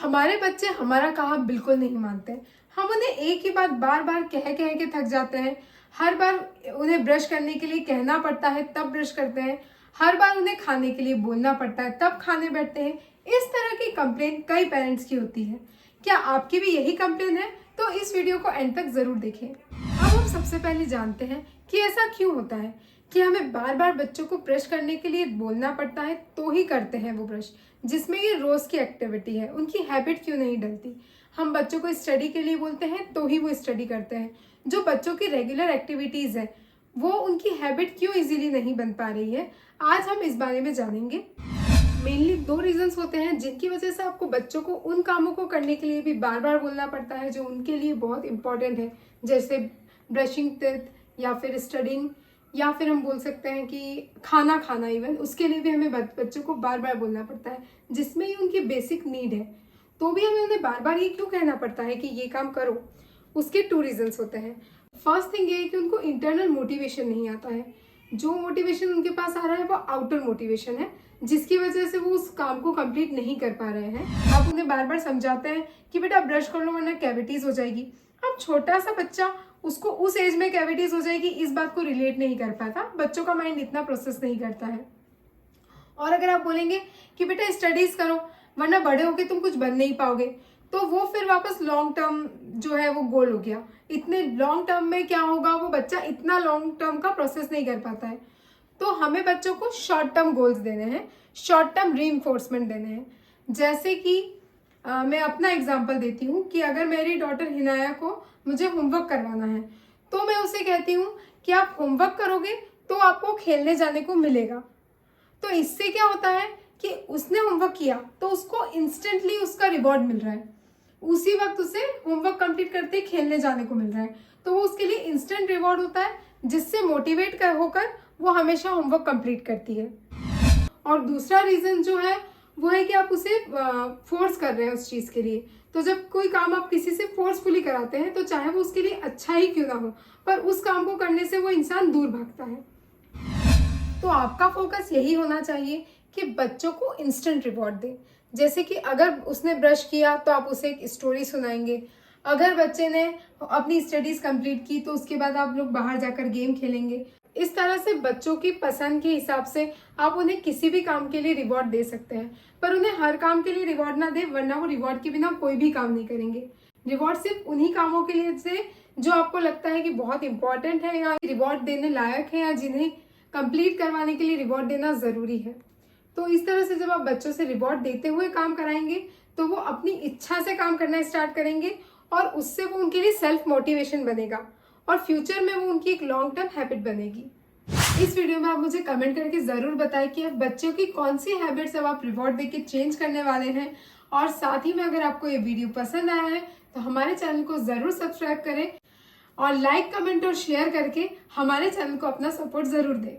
हमारे बच्चे हमारा कहा बिल्कुल नहीं मानते। हम उन्हें एक ही बात बार बार कह कह के थक जाते हैं। हर बार उन्हें ब्रश करने के लिए कहना पड़ता है तब ब्रश करते हैं। हर बार उन्हें खाने के लिए बोलना पड़ता है तब खाने बैठते हैं। इस तरह की कंप्लेंट कई पेरेंट्स की होती है। क्या आपकी भी यही कंप्लेन है? तो इस वीडियो को एंड तक जरूर देखें। अब हम सबसे पहले जानते हैं कि ऐसा क्यों होता है कि हमें बार बार बच्चों को ब्रश करने के लिए बोलना पड़ता है तो ही करते हैं वो ब्रश, जिसमें ये रोज की एक्टिविटी है। उनकी हैबिट क्यों नहीं डलती? हम बच्चों को स्टडी के लिए बोलते हैं तो ही वो स्टडी करते हैं। जो बच्चों की रेगुलर एक्टिविटीज है वो उनकी हैबिट क्यों इजीली नहीं बन पा रही है, आज हम इस बारे में जानेंगे। मेनली 2 रीजंस होते हैं जिनकी वजह से आपको बच्चों को उन कामों को करने के लिए भी बार बार बोलना पड़ता है जो उनके लिए बहुत इंपॉर्टेंट है, जैसे ब्रशिंग टीथ या फिर स्टडिंग, या फिर हम बोल सकते हैं कि खाना खाना। इवन उसके लिए भी हमें बच्चों को बार बार बोलना पड़ता है, जिसमें ही उनकी बेसिक नीड है। तो भी हमें उन्हें बार बार ये क्यों कहना पड़ता है कि ये काम करो? उसके 2 रीजंस होते हैं। फर्स्ट थिंग ये है कि उनको इंटरनल मोटिवेशन नहीं आता है। जो मोटिवेशन उनके पास आ रहा है वो आउटर मोटिवेशन है, जिसकी वजह से वो उस काम को कंप्लीट नहीं कर पा रहे हैं। आप उन्हें बार बार समझाते हैं कि बेटा ब्रश कर लो वरना कैविटीज हो जाएगी। अब छोटा सा बच्चा, उसको उस एज में कैविटीज हो जाएगी, इस बात को रिलेट नहीं कर पाता। बच्चों का माइंड इतना प्रोसेस नहीं करता है। और अगर आप बोलेंगे कि बेटा स्टडीज करो वरना बड़े होके तुम कुछ बन नहीं पाओगे, तो वो फिर वापस लॉन्ग टर्म जो है वो गोल हो गया। इतने लॉन्ग टर्म में क्या होगा, वो बच्चा इतना लॉन्ग टर्म का प्रोसेस नहीं कर पाता है। तो हमें बच्चों को शॉर्ट टर्म गोल्स देने हैं, शॉर्ट टर्म रीइंफोर्समेंट देने हैं। जैसे कि मैं अपना एग्जांपल देती हूँ कि अगर मेरी डॉटर हिनाया को मुझे होमवर्क करवाना है तो मैं उसे कहती हूँ कि आप होमवर्क करोगे तो आपको खेलने जाने को मिलेगा। तो इससे क्या होता है कि उसने होमवर्क किया तो उसको इंस्टेंटली उसका रिवॉर्ड मिल रहा है, उसी वक्त उसे होमवर्क कंप्लीट करते ही खेलने जाने को मिल रहा है। तो वो उसके लिए इंस्टेंट रिवॉर्ड होता है, जिससे मोटिवेट होकर वो हमेशा होमवर्क कंप्लीट करती है। और दूसरा रीजन जो है वो है कि आप उसे फोर्स कर रहे हैं उस चीज के लिए। तो जब कोई काम आप किसी से फोर्सफुली कराते हैं तो चाहे वो उसके लिए अच्छा ही क्यों ना हो, पर उस काम को करने से वो इंसान दूर भागता है। तो आपका फोकस यही होना चाहिए कि बच्चों को इंस्टेंट रिवॉर्ड दे। जैसे कि अगर उसने ब्रश किया तो आप उसे एक स्टोरी सुनाएंगे। अगर बच्चे ने अपनी स्टडीज कंप्लीट की तो उसके बाद आप लोग बाहर जाकर गेम खेलेंगे। इस तरह से बच्चों की पसंद के हिसाब से आप उन्हें किसी भी काम के लिए रिवॉर्ड दे सकते हैं, पर उन्हें हर काम के लिए रिवॉर्ड ना दे, वरना वो रिवॉर्ड के बिना कोई भी काम नहीं करेंगे। रिवॉर्ड सिर्फ उन्हीं कामों के लिए से जो आपको लगता है कि बहुत इंपॉर्टेंट है या रिवॉर्ड देने लायक है, या जिन्हें कंप्लीट करवाने के लिए रिवॉर्ड देना जरूरी है। तो इस तरह से जब आप बच्चों से रिवॉर्ड देते हुए काम कराएंगे तो वो अपनी इच्छा से काम करना स्टार्ट करेंगे, और उससे वो उनके लिए सेल्फ मोटिवेशन बनेगा और फ्यूचर में वो उनकी एक लॉन्ग टर्म हैबिट बनेगी। इस वीडियो में आप मुझे कमेंट करके जरूर बताएं कि अब बच्चों की कौन सी हैबिट्स अब आप रिवॉर्ड देके चेंज करने वाले हैं। और साथ ही में अगर आपको ये वीडियो पसंद आया है तो हमारे चैनल को जरूर सब्सक्राइब करें और लाइक, कमेंट और शेयर करके हमारे चैनल को अपना सपोर्ट जरूर दें।